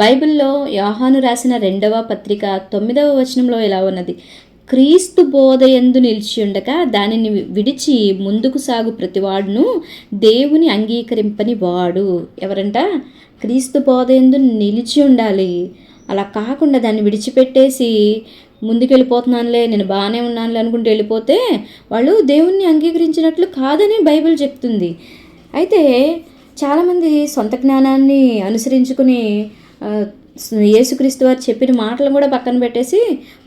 బైబిల్లో యోహాను రాసిన 2వ పత్రిక 9వ వచనంలో ఇలా ఉన్నది, క్రీస్తు బోధయందు నిలిచి ఉండగా దానిని విడిచి ముందుకు సాగు ప్రతివాడును దేవుని అంగీకరింపని వాడు. ఎవరంట? క్రీస్తు బోధయందు నిలిచి ఉండాలి. అలా కాకుండా దాన్ని విడిచిపెట్టేసి ముందుకెళ్ళిపోతున్నానులే, నేను బాగానే ఉన్నానులే అనుకుంటూ వెళ్ళిపోతే వాళ్ళు దేవుణ్ణి అంగీకరించినట్లు కాదని బైబిల్ చెప్తుంది. అయితే చాలామంది సొంత జ్ఞానాన్ని అనుసరించుకుని యేసుక్రీస్తు వారు చెప్పిన మాటలు కూడా పక్కన పెట్టేసి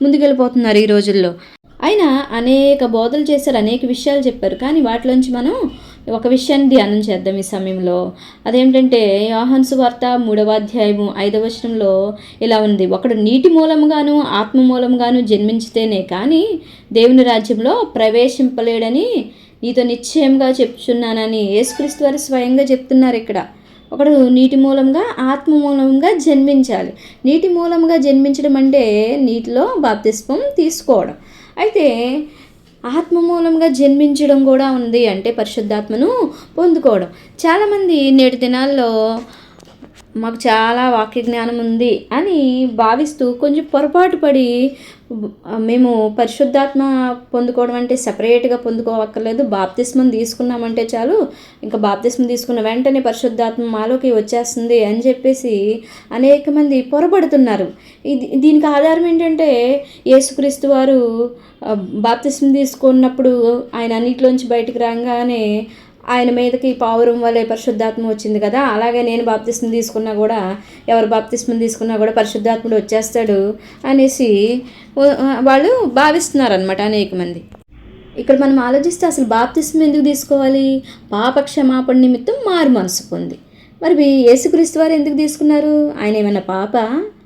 ముందుకెళ్ళిపోతున్నారు ఈ రోజుల్లో. ఆయన అనేక బోధలు చేశారు, అనేక విషయాలు చెప్పారు. కానీ వాటిలోంచి మనం ఒక విషయాన్ని ధ్యానం చేద్దాం ఈ సమయంలో. అదేంటంటే యోహాను సువార్త 3వ అధ్యాయము 5వ వచనంలో ఇలా ఉంది, ఒకడు నీటి మూలంగాను ఆత్మ మూలంగాను జన్మించితేనే కానీ దేవుని రాజ్యంలో ప్రవేశింపలేడని నీతో నిశ్చయంగా చెప్తున్నానని యేసుక్రీస్తు వారు స్వయంగా చెప్తున్నారు ఇక్కడ. ఒకడు నీటి మూలంగా ఆత్మ మూలంగా జన్మించాలి. నీటి మూలంగా జన్మించడం అంటే నీటిలో బాప్తిస్మం తీసుకోవడం. అయితే ఆత్మ మూలంగా జన్మించడం కూడా ఉంది అంటే పరిశుద్ధాత్మను పొందుకోవడం. చాలామంది నేటి దినాల్లో మాకు చాలా వాక్య జ్ఞానం ఉంది అని భావిస్తూ కొంచెం పొరపాటు పడి మేము పరిశుద్ధాత్మ పొందుకోవడం అంటే సపరేట్గా పొందుకోవక్కర్లేదు, బాప్తిస్మం తీసుకున్నామంటే చాలు, ఇంకా బాప్తిస్మం తీసుకున్న వెంటనే పరిశుద్ధాత్మ మాలోకి వచ్చేస్తుంది అని చెప్పేసి అనేక మంది పొరపడుతున్నారు. దీనికి ఆధారం ఏంటంటే యేసుక్రీస్తు వారు బాప్తిస్మం తీసుకున్నప్పుడు ఆయన అన్నిటిలోంచి బయటికి రాగానే ఆయన మీదకి పావురం వలె పరిశుద్ధాత్మ వచ్చింది కదా, అలాగే నేను బాప్తిస్మం తీసుకున్నా కూడా, ఎవరు బాప్తిస్మం తీసుకున్నా కూడా పరిశుద్ధాత్ముడు వచ్చేస్తాడు అనేసి వాళ్ళు భావిస్తున్నారనమాట అనేక మంది. ఇక్కడ మనం ఆలోచిస్తే అసలు బాప్తిస్మం ఎందుకు తీసుకోవాలి? పాప క్షమాపణ నిమిత్తం మారు మనసు పొంది. మరి యేసుక్రీస్తు వారు ఎందుకు తీసుకున్నారు? ఆయన ఏమైనా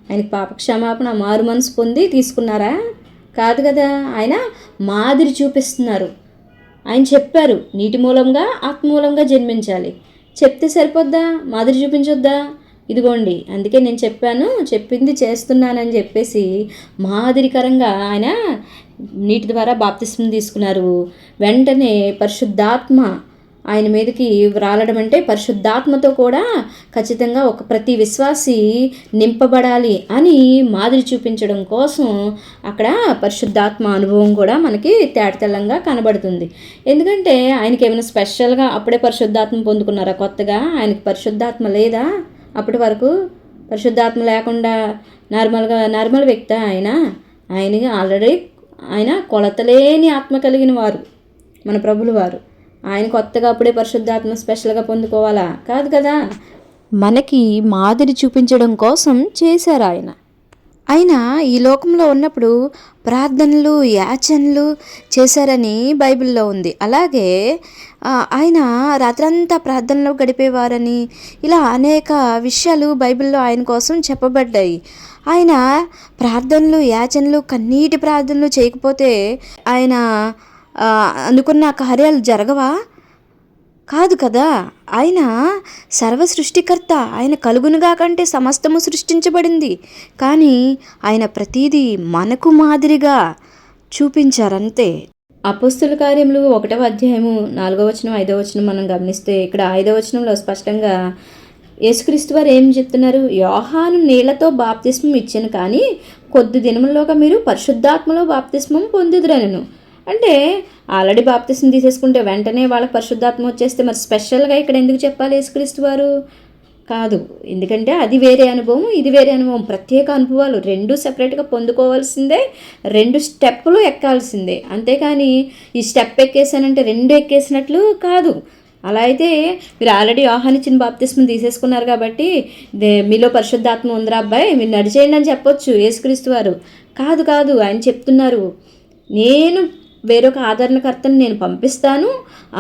ఆయనకి పాప క్షమాపణ మారు మనసు పొంది తీసుకున్నారా? కాదు కదా. ఆయన మాదిరి చూపిస్తున్నారు. ఆయన చెప్పారు నీటి మూలంగా ఆత్మ మూలంగా జన్మించాలి. చెప్తే సరిపోద్దా? మాదిరి చూపించొద్దా? ఇదిగోండి, అందుకే నేను చెప్పింది చేస్తున్నానని చెప్పేసి మాదిరికరంగా ఆయన నీటి ద్వారా బాప్తిస్మం తీసుకున్నారు. వెంటనే పరిశుద్ధాత్మ ఆయన మీదకి రాలడం అంటే పరిశుద్ధాత్మతో కూడా ఖచ్చితంగా ఒక ప్రతి విశ్వాసి నింపబడాలి అని మాదిరి చూపించడం కోసం అక్కడ పరిశుద్ధాత్మ అనుభవం కూడా మనకి తేటతెల్లంగా కనబడుతుంది. ఎందుకంటే ఆయనకి ఏమైనా స్పెషల్గా అప్పుడే పరిశుద్ధాత్మ పొందుకున్నారా కొత్తగా? ఆయనకి పరిశుద్ధాత్మ లేదా? అప్పటి వరకు పరిశుద్ధాత్మ లేకుండా నార్మల్ వ్యక్తి ఆయనకి ఆల్రెడీ ఆయన కొలతలేని ఆత్మ కలిగిన వారు మన ప్రభులు వారు. ఆయన కొత్తగా అప్పుడే పరిశుద్ధాత్మ స్పెషల్గా పొందుకోవాలా? కాదు కదా. మనకి మాదిరి చూపించడం కోసం చేశారు ఆయన ఈ లోకంలో ఉన్నప్పుడు ప్రార్థనలు యాచనలు చేశారని బైబిల్లో ఉంది. అలాగే ఆయన రాత్రంతా ప్రార్థనలో గడిపేవారని ఇలా అనేక విషయాలు బైబిల్లో ఆయన కోసం చెప్పబడ్డాయి. ఆయన ప్రార్థనలు యాచనలు కన్నీటి ప్రార్థనలు చేయకపోతే ఆయన అనుకున్న కార్యాలు జరగవా? కాదు కదా. ఆయన సర్వ సృష్టికర్త. ఆయన కలుగునుగా కంటే సమస్తము సృష్టించబడింది. కానీ ఆయన ప్రతీదీ మనకు మాదిరిగా చూపించారంతే. అపోస్తుల కార్యములు 1వ అధ్యాయము 4వ వచనం 5వ వచనం మనం గమనిస్తే ఇక్కడ 5వ వచనంలో స్పష్టంగా యేసుక్రీస్తు వారు ఏం చెప్తున్నారు? యోహాను నీళ్లతో బాప్తిస్మం ఇచ్చాను, కానీ కొద్ది దినములోగా మీరు పరిశుద్ధాత్మలో బాప్తిస్మం పొందుదురనెను. అంటే ఆల్రెడీ బాప్తిస్మం తీసేసుకుంటే వెంటనే వాళ్ళకి పరిశుద్ధాత్మ వచ్చేస్తే మరి స్పెషల్గా ఇక్కడ ఎందుకు చెప్పాలి యేసుక్రీస్తు వారు? కాదు. ఎందుకంటే అది వేరే అనుభవం, ఇది వేరే అనుభవం, ప్రత్యేక అనుభవాలు. రెండు సెపరేట్గా పొందుకోవాల్సిందే, 2 స్టెప్పులు ఎక్కాల్సిందే. అంతేకాని ఈ స్టెప్ ఎక్కేసానంటే 2 ఎక్కేసినట్లు కాదు. అలా అయితే మీరు ఆల్రెడీ యోహానిచ్చిన బాప్తిస్మం తీసేసుకున్నారు కాబట్టి మీలో పరిశుద్ధాత్మ ఉందిరా అబ్బాయి, మీరు నడిచేయండి అని చెప్పొచ్చు యేసుక్రీస్తు వారు. కాదు. ఆయన చెప్తున్నారు, నేను వేరొక ఆదరణకర్తను నేను పంపిస్తాను,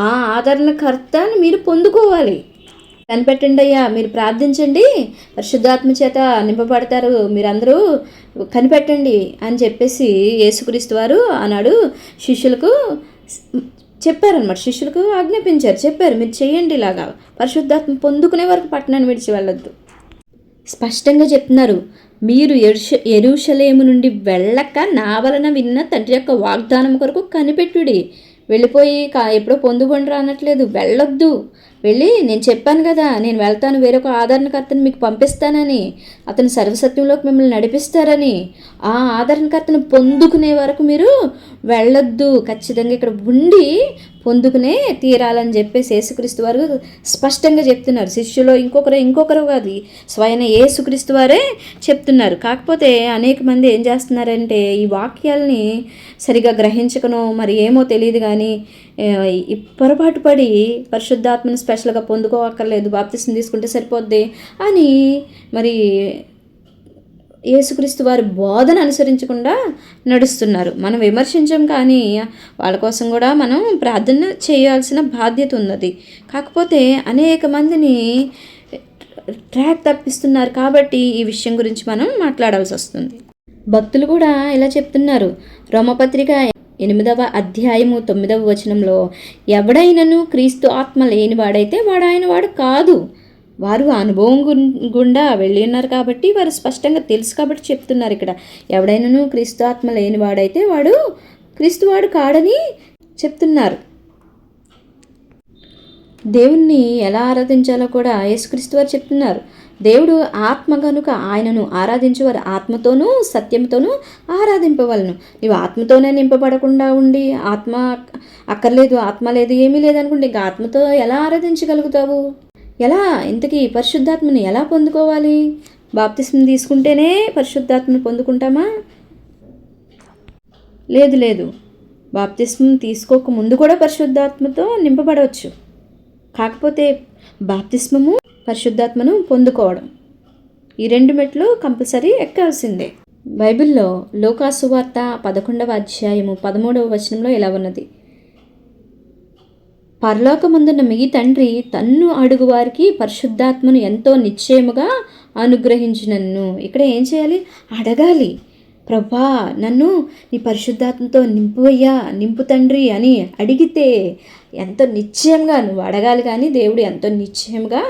ఆ ఆదరణకర్తను మీరు పొందుకోవాలి. కనిపెట్టండి అయ్యా, మీరు ప్రార్థించండి, పరిశుద్ధాత్మ చేత నింపబడతారు, మీరందరూ కనిపెట్టండి అని చెప్పేసి యేసుక్రీస్తు వారు ఆనాడు శిష్యులకు చెప్పారనమాట. శిష్యులకు ఆజ్ఞాపించారు, చెప్పారు, మీరు చేయండి ఇలాగా, పరిశుద్ధాత్మ పొందుకునే వరకు పట్టణాన్ని విడిచి వెళ్ళొద్దు. స్పష్టంగా చెప్తున్నారు, మీరు యెరూషలేము నుండి వెళ్ళక నా వలన విన్న తండ్రి యొక్క వాగ్దానం కొరకు కనిపెట్టుడి. వెళ్ళిపోయి ఎప్పుడో పొందుకొండ్రా అనట్లేదు, వెళ్ళొద్దు. వెళ్ళి నేను చెప్పాను కదా, నేను వెళ్తాను, వేరొక ఆదరణకర్తను మీకు పంపిస్తానని, అతను సర్వసత్యంలోకి మిమ్మల్ని నడిపిస్తారని. ఆ ఆదరణకర్తను పొందుకునే వరకు మీరు వెళ్ళొద్దు, ఖచ్చితంగా ఇక్కడ ఉండి పొందుకునే తీరాలని చెప్పేసి యేసుక్రీస్తు వారు స్పష్టంగా చెప్తున్నారు. శిష్యులో ఇంకొకరు కాదు, స్వయం యేసుక్రీస్తు వారే చెప్తున్నారు. కాకపోతే అనేక మంది ఏం చేస్తున్నారంటే ఈ వాక్యాలని సరిగా గ్రహించకనో మరి ఏమో తెలియదు, కానీ పొరపాటు పడి పరిశుద్ధాత్మను స్పెషల్గా పొందుకోవక్కర్లేదు, బాప్తిసం తీసుకుంటే సరిపోద్ది అని మరి యేసుక్రీస్తు వారి బోధన అనుసరించకుండా నడుస్తున్నారు. మనం విమర్శించాం, కానీ వాళ్ళ కోసం కూడా మనం ప్రార్థన చేయాల్సిన బాధ్యత ఉన్నది. కాకపోతే అనేక మందిని ట్రాక్ తప్పిస్తున్నారు కాబట్టి ఈ విషయం గురించి మనం మాట్లాడాల్సి వస్తుంది. భక్తులు కూడా ఇలా చెప్తున్నారు. రోమపత్రిక 8వ అధ్యాయము 9వ వచనంలో, ఎవడైనను క్రీస్తు ఆత్మ లేనివాడైతే వాడు ఆయన వాడు కాదు. వారు అనుభవం గుండా వెళ్ళి ఉన్నారు కాబట్టి వారు స్పష్టంగా తెలుసు కాబట్టి చెప్తున్నారు. ఇక్కడ ఎవడైనాను క్రీస్తు ఆత్మ లేనివాడైతే వాడు క్రీస్తువాడు కాడని చెప్తున్నారు. దేవుణ్ణి ఎలా ఆరాధించాలో కూడా యేసుక్రీస్తు వారు చెప్తున్నారు. దేవుడు ఆత్మ కనుక ఆయనను ఆరాధించేవారు ఆత్మతోనూ సత్యంతోనూ ఆరాధింపవలను. నీవు ఆత్మతోనే నింపబడకుండా ఉండి ఆత్మ అక్కర్లేదు, ఆత్మ లేదు, ఏమీ లేదనుకుంటే ఇంకా ఆత్మతో ఎలా ఆరాధించగలుగుతావు? ఎలా? ఇంతకీ పరిశుద్ధాత్మని ఎలా పొందుకోవాలి? బాప్తిస్మం తీసుకుంటేనే పరిశుద్ధాత్మని పొందుకుంటామా? లేదు, బాప్తిస్మం తీసుకోక ముందు కూడా పరిశుద్ధాత్మతో నింపబడవచ్చు. కాకపోతే బాప్తిస్మము, పరిశుద్ధాత్మను పొందుకోవడం, ఈ 2 మెట్లు కంపల్సరీ ఎక్కాల్సిందే. బైబిల్లో లూకా సువార్త 11వ అధ్యాయము 13వ వచనంలో ఇలా ఉన్నది, పరలోకమందున్న మీ తండ్రి తన్ను అడుగు వారికి పరిశుద్ధాత్మను ఎంతో నిశ్చయముగా అనుగ్రహించినన్ను. ఇక్కడ ఏం చేయాలి? అడగాలి. ప్రభా, నన్ను నీ పరిశుద్ధాత్మతో నింపువయ్యా, నింపు తండ్రి అని అడిగితే ఎంతో నిశ్చయంగా నువ్వు అడగాలి. కానీ దేవుడు ఎంతో నిశ్చయంగా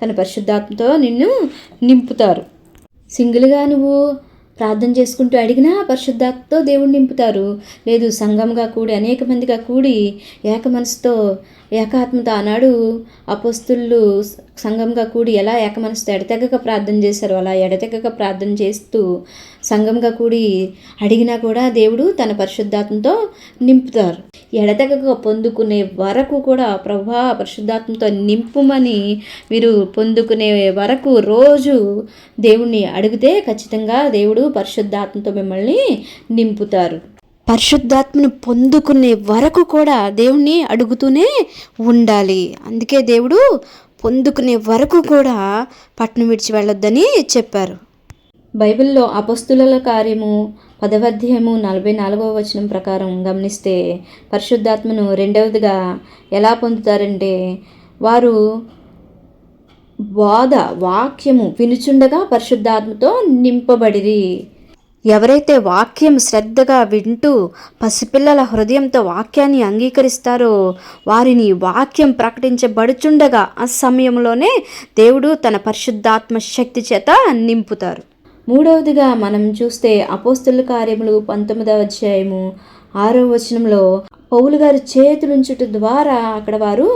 తన పరిశుద్ధాత్మతో నిన్ను నింపుతారు. సింగిల్గా నువ్వు ప్రార్థన చేసుకుంటూ అడిగినా పరిశుద్ధాత్మతో దేవుడు నింపుతారు. లేదు, సంఘంగా కూడి అనేక మందిగా కూడి ఏక మనసుతో ఏకాత్మతో, ఆనాడు అపోస్తులు సంఘంగా కూడి ఎలా ఏక మనసుతో ఎడతెగక ప్రార్థన చేశారు, అలా ఎడతెగక ప్రార్థన చేస్తూ సంఘంగా కూడి అడిగినా కూడా దేవుడు తన పరిశుద్ధాత్మతో నింపుతారు. ఎడతెగక పొందుకునే వరకు కూడా ప్రభా పరిశుద్ధాత్మతో నింపుమని మీరు పొందుకునే వరకు రోజు దేవుణ్ణి అడిగితే ఖచ్చితంగా దేవుడు పరిశుద్ధాత్మతో మిమ్మల్ని నింపుతారు. పరిశుద్ధాత్మను పొందుకునే వరకు కూడా దేవుణ్ణి అడుగుతూనే ఉండాలి. అందుకే దేవుడు పొందుకునే వరకు కూడా పట్టణం విడిచి వెళ్ళొద్దని చెప్పారు. బైబిల్లో అపొస్తలుల కార్యము 10వ అధ్యాయము 44వ వచనం ప్రకారం గమనిస్తే పరిశుద్ధాత్మను రెండవదిగా ఎలా పొందుతారంటే, వారు వాక్యము వినుచుండగా పరిశుద్ధాత్మతో నింపబడిరి. ఎవరైతే వాక్యం శ్రద్ధగా వింటూ పసిపిల్లల హృదయంతో వాక్యాన్ని అంగీకరిస్తారో వారిని వాక్యం ప్రకటించబడుచుండగా ఆ సమయంలోనే దేవుడు తన పరిశుద్ధాత్మ శక్తి చేత నింపుతారు. మూడవదిగా మనం చూస్తే అపోస్తలుల కార్యములు 19వ అధ్యాయము 6వ వచనంలో పౌలు గారు చేతులుంచుట ద్వారా అక్కడ వారు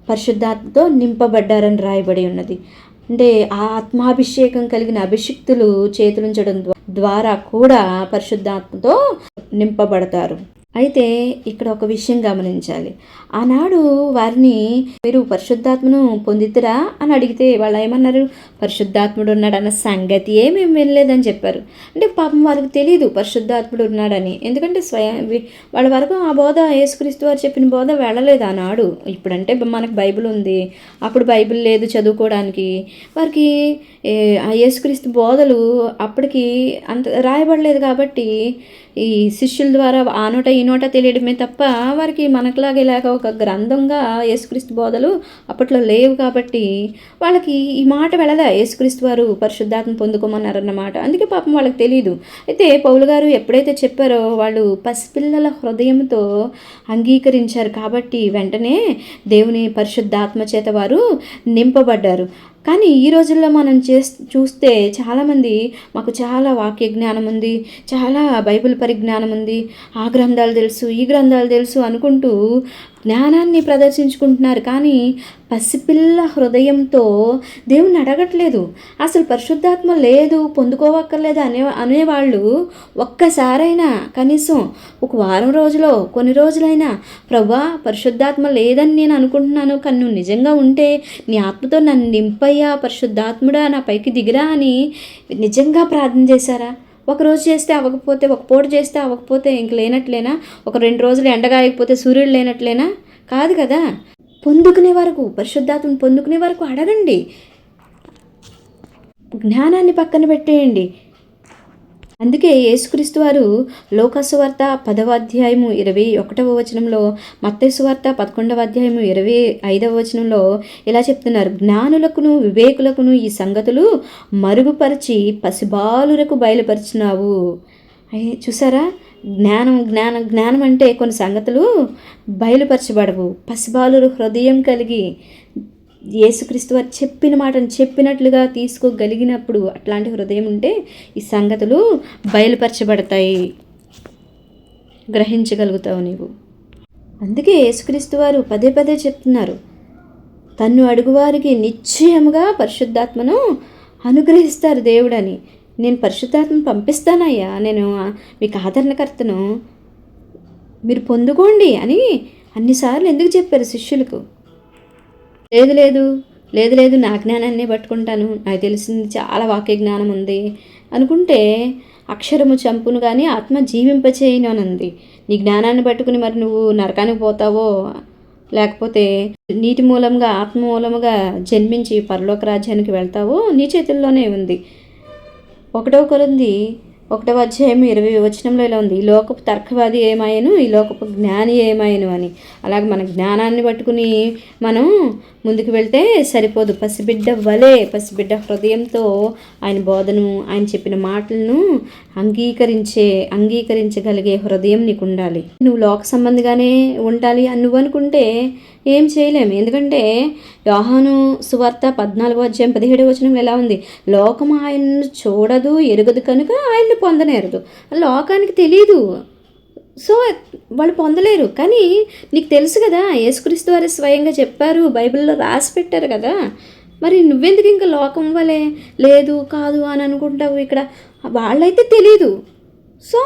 పరిశుద్ధాత్మతో నింపబడ్డారని రాయబడి ఉన్నది. అంటే ఆ ఆత్మాభిషేకం కలిగిన అభిషిక్తులు చేతులుంచడం ద్వారా కూడా పరిశుద్ధాత్మతో నింపబడతారు. అయితే ఇక్కడ ఒక విషయం గమనించాలి. ఆనాడు వారిని మీరు పరిశుద్ధాత్మను పొందితురా అని అడిగితే వాళ్ళు ఏమన్నారు? పరిశుద్ధాత్ముడు ఉన్నాడన్న సంగతి మేము వెళ్ళలేదని చెప్పారు. అంటే పాపం వారికి తెలియదు పరిశుద్ధాత్ముడు ఉన్నాడని. ఎందుకంటే వాళ్ళ వరకు ఆ బోధ యేసుక్రీస్తు వారు చెప్పిన బోధ వెళ్ళలేదు ఆనాడు. ఇప్పుడంటే మనకు బైబిల్ ఉంది, అప్పుడు బైబిల్ లేదు చదువుకోవడానికి. వారికి ఆ యేసుక్రీస్తు బోధలు అప్పటికి అంత రాయబడలేదు కాబట్టి ఈ శిష్యుల ద్వారా ఆ నోట ఈ నోట తెలియడమే తప్ప వారికి మనకులాగా ఇలాగ ఒక గ్రంథంగా యేసుక్రీస్తు బోధలు అప్పట్లో లేవు కాబట్టి వాళ్ళకి ఈ మాట వెళ్ళదా, యేసుక్రీస్తు వారు పరిశుద్ధాత్మ పొందుకోమన్నారన్నమాట. అందుకే పాపం వాళ్ళకి తెలియదు. అయితే పౌలు గారు ఎప్పుడైతే చెప్పారో వాళ్ళు పసిపిల్లల హృదయంతో అంగీకరించారు కాబట్టి వెంటనే దేవుని పరిశుద్ధాత్మ చేత వారు నింపబడ్డారు. కానీ ఈ రోజుల్లో మనం చూస్తే చాలామంది మాకు చాలా వాక్య జ్ఞానం ఉంది, చాలా బైబిల్ పరిజ్ఞానం ఉంది, ఆ గ్రంథాలు తెలుసు ఈ గ్రంథాలు తెలుసు అనుకుంటూ జ్ఞానాన్ని ప్రదర్శించుకుంటున్నారు, కానీ పసిపిల్ల హృదయంతో దేవుణ్ణి అడగట్లేదు. అసలు పరిశుద్ధాత్మ లేదు, పొందుకోవక్కర్లేదు అనేవాళ్ళు ఒక్కసారైనా కనీసం ఒక వారం రోజులో కొన్ని రోజులైనా ప్రభువా పరిశుద్ధాత్మ లేదని నేను అనుకుంటున్నాను, కానీ నువ్వు నిజంగా ఉంటే నీ ఆత్మతో నన్ను నింపయ్యా, పరిశుద్ధాత్ముడా నా పైకి దిగిరా అని నిజంగా ప్రార్థన చేశారా? ఒకరోజు చేస్తే అవ్వకపోతే, ఒక పూట చేస్తే అవ్వకపోతే ఇంక లేనట్లేనా? ఒక 2 రోజులు ఎండగా అయిపోతే సూర్యుడు లేనట్లేనా? కాదు కదా. పొందుకునే వరకు, పరిశుద్ధాత్మను పొందుకునే వరకు అడగండి. జ్ఞానాన్ని పక్కన పెట్టేయండి. అందుకే యేసుక్రీస్తు వారు లోక సువార్త 10వ అధ్యాయము 21వ వచనంలో, మత్తయి సువార్త 11వ అధ్యాయము 25వ వచనంలో ఇలా చెప్తున్నారు, జ్ఞానులకును వివేకులకును ఈ సంగతులు మరుగుపరిచి పసిబాలురకు బయలుపరిచినావు. చూసారా, జ్ఞానం అంటే కొన్ని సంగతులు బయలుపరచబడవు. పసిబాలురు హృదయం కలిగి యేసుక్రీస్తు వారు చెప్పిన మాటను చెప్పినట్లుగా తీసుకోగలిగినప్పుడు, అట్లాంటి హృదయం ఉంటే ఈ సంగతులు బయలుపరచబడతాయి, గ్రహించగలుగుతావు నీవు. అందుకే యేసుక్రీస్తు వారు పదే పదే చెప్తున్నారు, తన్ను అడుగువారికి నిశ్చయముగా పరిశుద్ధాత్మను అనుగ్రహిస్తారు దేవుడని. నేను పరిశుద్ధాత్మను పంపిస్తానయ్యా, నేను మీకు ఆదరణకర్తను, మీరు పొందుకోండి అని అన్నిసార్లు ఎందుకు చెప్పారు శిష్యులకు? లేదు నా జ్ఞానాన్ని పట్టుకుంటాను, నాకు తెలిసింది చాలా వాక్య జ్ఞానం ఉంది అనుకుంటే అక్షరము చంపును కానీ ఆత్మ జీవింపచేయను అని ఉంది. నీ జ్ఞానాన్ని పట్టుకుని మరి నువ్వు నరకానికి పోతావో, లేకపోతే నీటి మూలంగా ఆత్మ మూలముగా జన్మించి పరలోక రాజ్యానికి వెళ్తావో నీ చేతుల్లోనే ఉంది. 1 కొరింథీ 1వ అధ్యాయం 20వ వచనంలో ఇలా ఉంది, ఈ లోకపు తర్కవాది ఏమాయను, ఈ లోకపు జ్ఞాని ఏమాయను అని. అలాగే మన జ్ఞానాన్ని పట్టుకుని మనం ముందుకు వెళ్తే సరిపోదు. పసిబిడ్డ హృదయంతో ఆయన బోధను, ఆయన చెప్పిన మాటలను అంగీకరించగలిగే హృదయం నీకు ఉండాలి. నువ్వు లోక సంబంధిగానే ఉండాలి అని నువ్వు అనుకుంటే ఏం చేయలేము. ఎందుకంటే యోహాను సువార్త 14వ అధ్యాయం 17వ వచనంలో ఎలా ఉంది, లోకం ఆయన్ను చూడదు ఎరుగదు కనుక ఆయన్ని పొందనేరదు. లోకానికి తెలియదు, సో వాళ్ళు పొందలేరు. కానీ నీకు తెలుసు కదా, యేసుక్రీస్తు వారు స్వయంగా చెప్పారు, బైబిల్లో రాసి పెట్టారు కదా, మరి నువ్వెందుకు ఇంకా లోకం వలే లేదు కాదు అని అనుకుంటావు? ఇక్కడ వాళ్ళైతే తెలీదు, సో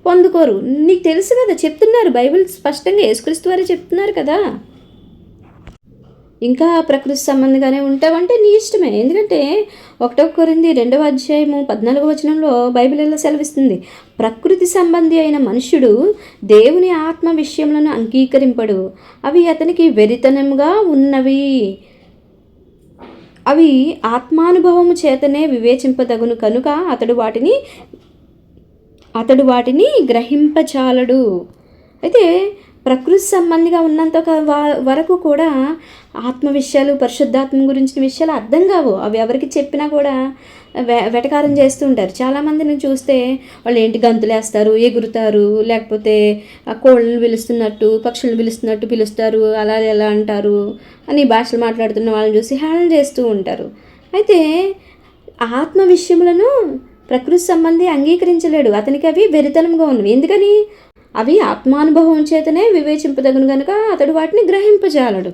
పొందుకోరు. నీకు తెలుసు కదా, చెప్తున్నారు, బైబిల్ స్పష్టంగా యేసుక్రీస్తు వారే చెప్తున్నారు కదా. ఇంకా ప్రకృతి సంబంధిగానే ఉంటావంటే నీ ఇష్టమే. ఎందుకంటే 1 కొరింథీ 2వ అధ్యాయము 14వ వచనంలో బైబిల్ ఎలా సెలవిస్తుంది, ప్రకృతి సంబంధి అయిన మనుష్యుడు దేవుని ఆత్మ విషయములను అంగీకరింపడు, అవి అతనికి వెరితనముగా ఉన్నవి, అవి ఆత్మానుభవము చేతనే వివేచింపదగును కనుక అతడు వాటిని గ్రహింపచాలడు. అయితే ప్రకృతి సంబంధిగా ఉన్నంత వరకు కూడా ఆత్మ విషయాలు, పరిశుద్ధాత్మ గురించిన విషయాలు అర్థం కావు. అవి ఎవరికి చెప్పినా కూడా వెటకారం చేస్తూ ఉంటారు. చాలామందిని చూస్తే వాళ్ళు ఏంటి గంతులేస్తారు, ఎగురుతారు, లేకపోతే కోళ్ళను పిలుస్తున్నట్టు, పక్షులను పిలుస్తారు, అలా ఎలా అంటారు అని భాషలు మాట్లాడుతున్న వాళ్ళని చూసి హేళన చేస్తూ ఉంటారు. అయితే ఆత్మ విషయములను ప్రకృతి సంబంధి అంగీకరించలేడు, అతనికి అవి వెరితనంగా ఉన్నవి. ఎందుకని? అవి ఆత్మానుభవం చేతనే వివేచింపదగును కనుక అతడు వాటిని గ్రహింపజాలడు.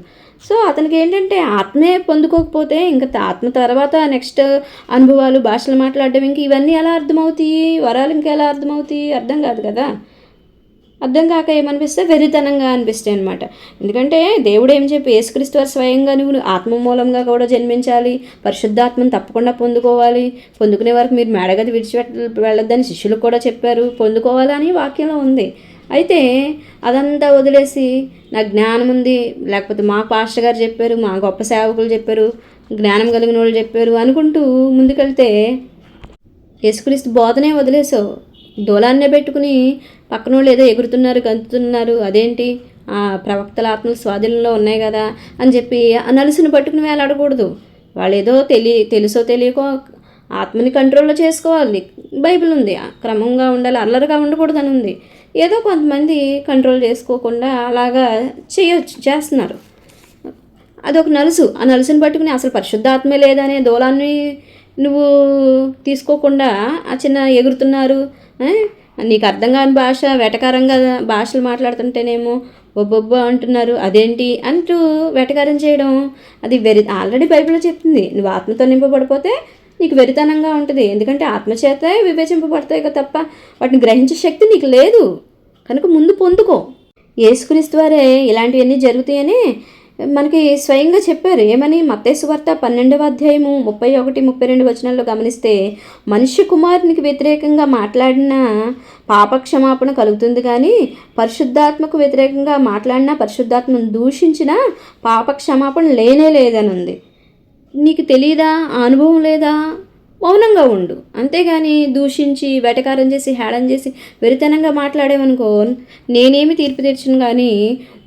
సో అతనికి ఏంటంటే ఆత్మే పొందుకోకపోతే ఇంకా ఆత్మ తర్వాత నెక్స్ట్ అనుభవాలు, భాషలు మాట్లాడడం, ఇంక ఇవన్నీ ఎలా అర్థమవుతాయి? వరాలు ఇంకా ఎలా అర్థమవుతాయి? అర్థం కాదు కదా. అర్థం కాక ఏమనిపిస్తే వెరితనంగా అనిపిస్తాయి అనమాట. ఎందుకంటే దేవుడు ఏం చెప్పి, యేసుక్రీస్తు వారు స్వయంగా నువ్వు ఆత్మ మూలంగా కూడా జన్మించాలి, పరిశుద్ధాత్మను తప్పకుండా పొందుకోవాలి, పొందుకునే వరకు మీరు మేడగది వెళ్ళొద్దని శిష్యులకు కూడా చెప్పారు, పొందుకోవాలని వాక్యంలో ఉంది. అయితే అదంతా వదిలేసి నాకు జ్ఞానం ఉంది, లేకపోతే మా పాస్టర్ గారు చెప్పారు, మా గొప్ప సేవకులు చెప్పారు, జ్ఞానం కలిగిన వాళ్ళు చెప్పారు అనుకుంటూ ముందుకెళ్తే యేసుక్రీస్తు బోధనే వదిలేసావు. దూలాన్నే పెట్టుకుని పక్కన వాళ్ళు ఏదో ఎగురుతున్నారు, గంతుతున్నారు, అదేంటి ప్రవక్తల ఆత్మలు స్వాధీనంలో ఉన్నాయి కదా అని చెప్పి ఆ నలుసుని పట్టుకుని వేలాడకూడదు. వాళ్ళు ఏదో తెలుసో తెలియకో ఆత్మని కంట్రోల్లో చేసుకోవాలి, బైబిల్ ఉంది, క్రమంగా ఉండాలి, అల్లరిగా ఉండకూడదు అని ఉంది. ఏదో కొంతమంది కంట్రోల్ చేసుకోకుండా అలాగా చేస్తున్నారు. అదొక నలుసు. ఆ నలుసుని పట్టుకుని అసలు పరిశుద్ధాత్మే లేదనే దూలాన్ని నువ్వు తీసుకోకుండా ఆ చిన్న ఎగురుతున్నారు, నీకు అర్థం కాని భాష, వెటకారంగా భాషలు మాట్లాడుతుంటేనేమో ఒబ్బొబ్బ అంటున్నారు, అదేంటి అంటూ వెటకారం చేయడం, అది ఆల్రెడీ బైబిల్లో చెప్తుంది, నువ్వు ఆత్మతో నింపబడిపోతే నీకు వెరితనంగా ఉంటుంది. ఎందుకంటే ఆత్మచేతే వివేచింపబడతాయి తప్ప వాటిని గ్రహించే శక్తి నీకు లేదు. కనుక ముందు పొందుకో. యేసుక్రీస్తు వారే ఇలాంటివన్నీ జరుగుతాయని మనకి స్వయంగా చెప్పారు. ఏమని? మత్తయి సువార్త 12వ అధ్యాయము 31, 32 వచనాల్లో గమనిస్తే, మనుష్య కుమారునికి వ్యతిరేకంగా మాట్లాడిన పాపక్షమాపణ కలుగుతుంది, కానీ పరిశుద్ధాత్మకు వ్యతిరేకంగా మాట్లాడినా, పరిశుద్ధాత్మను దూషించిన పాపక్షమాపణ లేనే లేదని ఉంది. నీకు తెలియదా? ఆ అనుభవం లేదా? మౌనంగా ఉండు. అంతేగాని దూషించి వెటకారం చేసి హేళన చేసి వెరితనంగా మాట్లాడేవనుకో, నేనేమి తీర్పు తీర్చను, కానీ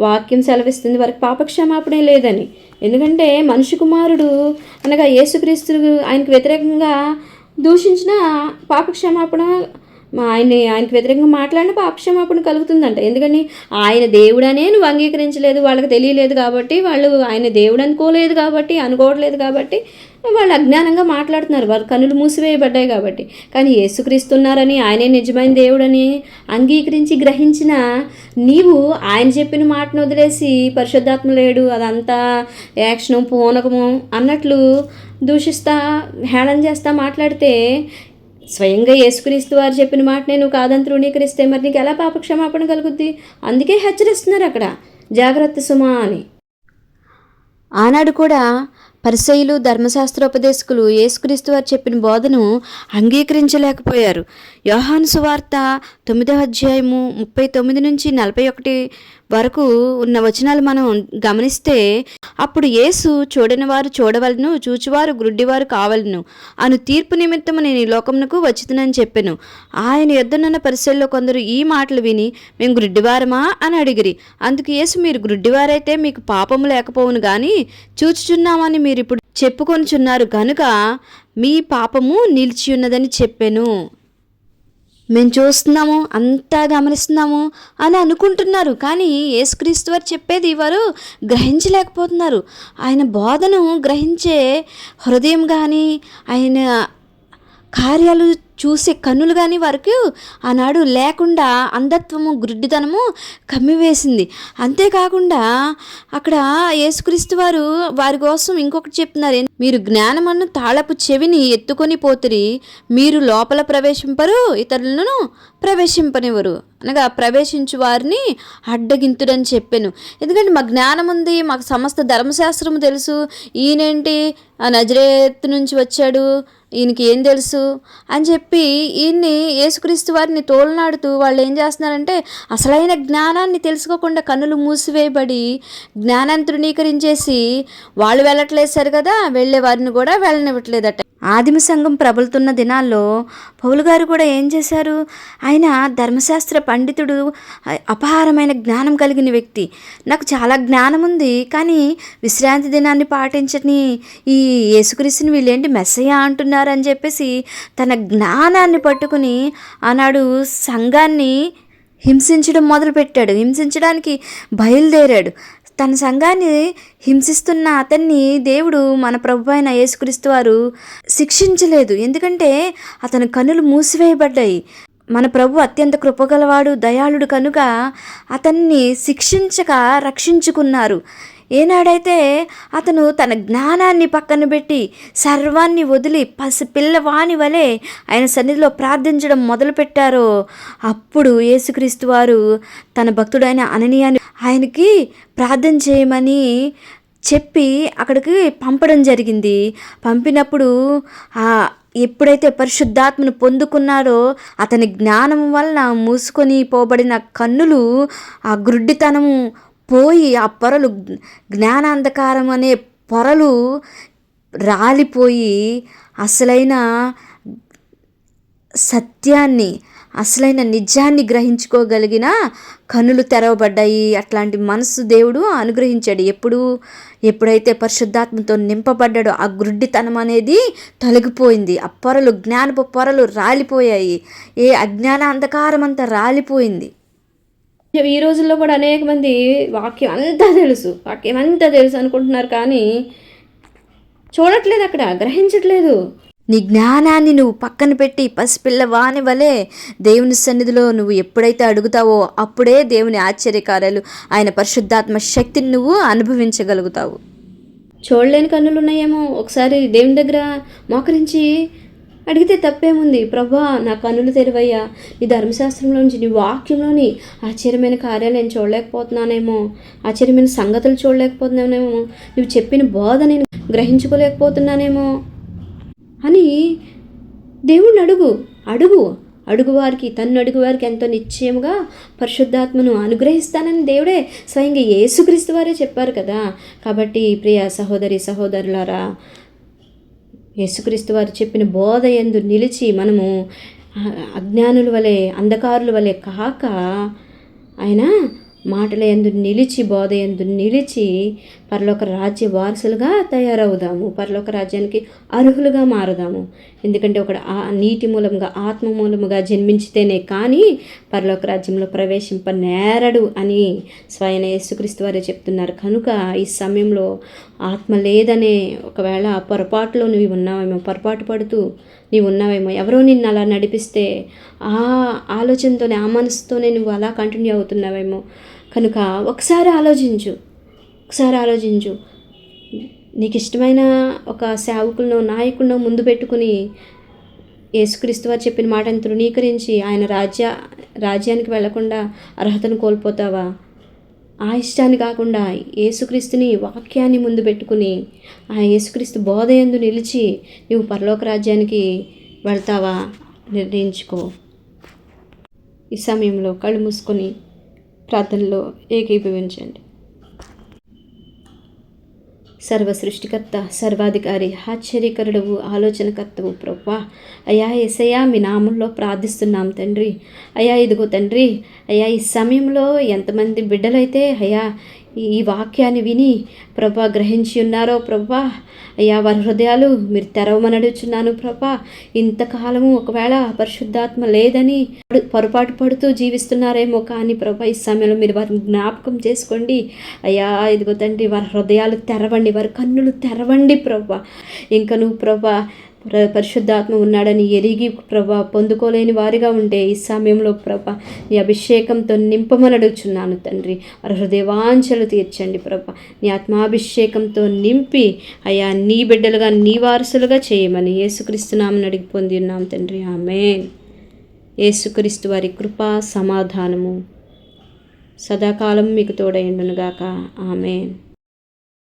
వాక్యం సెలవిస్తుంది వారికి పాపక్షమాపణే లేదని. ఎందుకంటే మనిషి కుమారుడు అనగా యేసుక్రీస్తు ఆయనకు వ్యతిరేకంగా దూషించిన పాపక్షమాపణ, ఆయనకు వ్యతిరేకంగా మాట్లాడిన పాపక్షమాపణ కలుగుతుందంట. ఎందుకని? ఆయన దేవుడనే నువ్వు అంగీకరించలేదు, వాళ్ళకి తెలియలేదు కాబట్టి, వాళ్ళు ఆయన దేవుడు అనుకోలేదు కాబట్టి, అనుకోవట్లేదు కాబట్టి వాళ్ళు అజ్ఞానంగా మాట్లాడుతున్నారు, వాళ్ళ కన్నులు మూసివేయబడ్డాయి కాబట్టి. కానీ యేసుక్రీస్తున్నారని, ఆయనే నిజమైన దేవుడని అంగీకరించి గ్రహించిన నీవు ఆయన చెప్పిన మాటను వదిలేసి పరిశుద్ధాత్మ లేడు, అదంతా యాక్షను పూనకము అన్నట్లు దూషిస్తా హేళన చేస్తా మాట్లాడితే, స్వయంగా యేసుక్రీస్తు వారు చెప్పిన మాటనే నువ్వు కాదని తృణీకరిస్తే మరి నీకు ఎలా పాపక్షమాపణ కలుగుద్ది? అందుకే హెచ్చరిస్తున్నారు అక్కడ, జాగ్రత్త సుమా అని. ఆనాడు కూడా పరిసయ్యులు, ధర్మశాస్త్రోపదేశకులు యేసుక్రీస్తు వారు చెప్పిన బోధను అంగీకరించలేకపోయారు. యోహాను సువార్త 9వ అధ్యాయము 39 నుంచి 41 వరకు ఉన్న వచనాలు మనం గమనిస్తే, అప్పుడు యేసు చూడని వారు చూడవలను, చూచువారు గ్రుడ్డివారు కావలను అను తీర్పు నిమిత్తము నేను ఈ లోకమునకు వచ్చునని చెప్పెను. ఆయన యొద్దనున్న పరిసయ్యుల్లో కొందరు ఈ మాటలు విని, మేము గ్రుడ్డివారమా అని అడిగిరి. అందుకు యేసు, మీరు గ్రుడ్డివారైతే మీకు పాపము లేకపోవును, కానీ చూచుచున్నామని మీరు ఇప్పుడు చెప్పుకొనుచున్నారు గనుక మీ పాపము నిలిచి ఉన్నదని చెప్పెను. మేము చూస్తున్నాము, అంతా గమనిస్తున్నాము అని అనుకుంటున్నారు, కానీ యేసుక్రీస్తు వారు చెప్పేది వారు గ్రహించలేకపోతున్నారు. ఆయన బోధను గ్రహించే హృదయం కానీ, ఆయన కార్యాలు చూసే కన్నులు కానీ వారికి ఆనాడు లేకుండా అంధత్వము, గుడ్డితనము కమ్మివేసింది. అంతేకాకుండా అక్కడ యేసుక్రీస్తు వారు వారి కోసం ఇంకొకటి చెప్తున్నారు, మీరు జ్ఞానమన్న తాళపు చెవిని ఎత్తుకొని పోతిరి, మీరు లోపల ప్రవేశింపరు, ఇతరులను ప్రవేశింపనివ్వరు, అనగా ప్రవేశించు వారిని అడ్డగింతుడని చెప్పాను. ఎందుకంటే మా జ్ఞానం ఉంది, మాకు సమస్త ధర్మశాస్త్రము తెలుసు, ఈయనేంటి ఆ నజరేతు నుంచి వచ్చాడు, ఈయనకి ఏం తెలుసు అని చెప్పి ఈయన్ని యేసుక్రీస్తు వారిని తోలనాడుతూ వాళ్ళు ఏం చేస్తున్నారంటే, అసలైన జ్ఞానాన్ని తెలుసుకోకుండా కన్నులు మూసివేయబడి జ్ఞానాన్ని తృణీకరించేసి వాళ్ళు వెళ్ళట్లేదు సరి కదా, వెళ్ళే వారిని కూడా వెళ్ళనివ్వట్లేదట. ఆదిమ సంఘం ప్రబలుతున్న దినాల్లో పౌలు గారు కూడా ఏం చేశారు? ఆయన ధర్మశాస్త్ర పండితుడు, అపారమైన జ్ఞానం కలిగిన వ్యక్తి. నాకు చాలా జ్ఞానం ఉంది, కానీ విశ్రాంతి దినాన్ని పాటించని ఈ యేసుక్రీస్తుని వీళ్ళేంటి మెస్సయ్య అంటున్నారు అని చెప్పేసి తన జ్ఞానాన్ని పట్టుకుని ఆనాడు సంఘాన్ని హింసించడం మొదలుపెట్టాడు. హింసించడానికి బయలుదేరాడు. తన సంఘాన్ని హింసిస్తున్న అతన్ని దేవుడు, మన ప్రభు అయిన యేసుక్రీస్తు వారు శిక్షించలేదు. ఎందుకంటే అతని కన్నులు మూసివేయబడ్డాయి. మన ప్రభు అత్యంత కృపగలవాడు, దయాళుడు కనుక అతన్ని శిక్షించక రక్షించుకున్నారు. ఏనాడైతే అతను తన జ్ఞానాన్ని పక్కన పెట్టి సర్వాన్ని వదిలి పిల్లవాని వలె ఆయన సన్నిధిలో ప్రార్థించడం మొదలుపెట్టారో, అప్పుడు యేసుక్రీస్తు వారు తన భక్తుడైన అననీయాని ఆయనకి ప్రార్థన చేయమని చెప్పి అక్కడికి పంపడం జరిగింది. పంపినప్పుడు ఎప్పుడైతే పరిశుద్ధాత్మను పొందుకున్నారో అతని జ్ఞానం వలన మూసుకొని పోబడిన కన్నులు, ఆ గ్రుడ్డితనము పోయి ఆ పొరలు, జ్ఞానాంధకారం అనే పొరలు రాలిపోయి అసలైన సత్యాన్ని, అసలైన నిజాన్ని గ్రహించుకోగలిగిన కన్నులు తెరవబడ్డాయి. అట్లాంటి మనసు దేవుడు అనుగ్రహించాడు. ఎప్పుడైతే పరిశుద్ధాత్మతో నింపబడ్డాడో ఆ గుడ్డితనం అనేది తొలగిపోయింది. ఆ పొరలు, జ్ఞానపు పొరలు రాలిపోయాయి. ఏ అజ్ఞాన అంధకారం అంతా రాలిపోయింది. ఈ రోజుల్లో కూడా అనేక మంది వాక్యం అంతా తెలుసు అనుకుంటున్నారు, కానీ చూడట్లేదు, అక్కడ గ్రహించట్లేదు. నీ జ్ఞానాన్ని నువ్వు పక్కన పెట్టి పసిపిల్ల వాని వలె దేవుని సన్నిధిలో నువ్వు ఎప్పుడైతే అడుగుతావో అప్పుడే దేవుని ఆశ్చర్యకార్యాలు, ఆయన పరిశుద్ధాత్మ శక్తిని నువ్వు అనుభవించగలుగుతావు. చూడలేని కన్నులు ఉన్నాయేమో, ఒకసారి దేవుని దగ్గర మోకరించి అడిగితే తప్పేముంది? ప్రభా, నా కన్నులు తెరవయ్యా, నీ ధర్మశాస్త్రంలోంచి, నీ వాక్యంలోని ఆశ్చర్యమైన కార్యాలు నేను చూడలేకపోతున్నానేమో, ఆశ్చర్యమైన సంగతులు చూడలేకపోతున్నానేమో, నువ్వు చెప్పిన బోధ నేను గ్రహించుకోలేకపోతున్నానేమో అని దేవుణ్ణి అడుగు వారికి, తన్ను అడుగు వారికి ఎంతో నిశ్చయముగా పరిశుద్ధాత్మను అనుగ్రహిస్తానని దేవుడే స్వయంగా యేసుక్రీస్తు వారే చెప్పారు కదా. కాబట్టి ప్రియ సహోదరి సహోదరులారా, యేసుక్రీస్తు వారు చెప్పిన బోధ యందు నిలిచి మనము అజ్ఞానుల వలె, అంధకారుల వలె కాక, ఆయన మాటల యందు నిలిచి, బోధ యందు నిలిచి పరలోక రాజ్య వారసులుగా తయారవుదాము, పరలోక రాజ్యానికి అర్హులుగా మారుదాము. ఎందుకంటే ఒకడు నీటి మూలముగా, ఆత్మ మూలముగా జన్మించితేనే కానీ పరలోక రాజ్యంలో ప్రవేశింపనేరడు అని స్వయం యేసుక్రీస్తు వారే చెప్తున్నారు. కనుక ఈ సమయంలో ఆత్మ లేదనే ఒకవేళ పొరపాటులో నువ్వు ఉన్నావేమో, పొరపాటు పడుతూ నీవు ఉన్నావేమో, ఎవరో నిన్ను అలా నడిపిస్తే ఆ ఆలోచనతోనే, ఆ మనసుతోనే నువ్వు అలా కంటిన్యూ అవుతున్నావేమో. కనుక ఒకసారి ఆలోచించు. నీకు ఇష్టమైన ఒక సేవకులను, నాయకులను ముందు పెట్టుకుని యేసుక్రీస్తు వారు చెప్పిన మాటను తృణీకరించి ఆయన రాజ్యానికి వెళ్లకుండా అర్హతను కోల్పోతావా? ఆ ఇష్టాన్ని కాకుండా యేసుక్రీస్తుని, వాక్యాన్ని ముందు పెట్టుకుని ఆ యేసుక్రీస్తు బోధ యందు నిలిచి నువ్వు పరలోక రాజ్యానికి వెళ్తావా? నిర్ణయించుకో. ఈ సమయంలో కళ్ళు మూసుకొని ప్రార్థనలో ఏకీభవించండి. సర్వ సృష్టికర్త, సర్వాధికారి, ఆశ్చర్యకరుడవు, ఆలోచనకర్తవు ప్రభువా, అయ్యా యేసయ్యా, మీ నామంలో ప్రార్థిస్తున్నాం తండ్రి. అయ్యా ఇదిగో తండ్రి, అయ్యా ఈ సమయంలో ఎంతమంది బిడ్డలైతే అయ్యా ఈ వాక్యాన్ని విని ప్రభా గ్రహించి ఉన్నారో ప్రభా, అయ్యా వారి హృదయాలు మీరు తెరవమని అడుగుచున్నాను ప్రభా. ఇంతకాలము ఒకవేళ పరిశుద్ధాత్మ లేదని పొరపాటు పడుతూ జీవిస్తున్నారేమో కానీ ప్రభా, ఈ సమయంలో మీరు వారిని జ్ఞాపకం చేసుకోండి అయ్యా. ఇదిగో తండ్రి, వారి హృదయాలు తెరవండి, వారి కన్నులు తెరవండి ప్రభా. ఇంకా నువ్వు ప్రభా పరిశుద్ధాత్మ ఉన్నాడని ఎరిగి ప్రభా పొందుకోలేని వారిగా ఉంటే ఈ సమయంలో ప్రభా నీ అభిషేకంతో నింపమని అడుగుచున్నాను తండ్రి. వారి హృదయవాంఛలు తీర్చండి ప్రభా, నీ ఆత్మాభిషేకంతో నింపి అయ్యా నీ బిడ్డలుగా, నీ వారసులుగా చేయమని యేసుక్రీస్తు నామమున అడిగి పొంది ఉన్నాం తండ్రి. ఆమేన్. యేసుక్రీస్తు వారి కృపా సమాధానము సదాకాలం మీకు తోడైండునుగాక. ఆమేన్.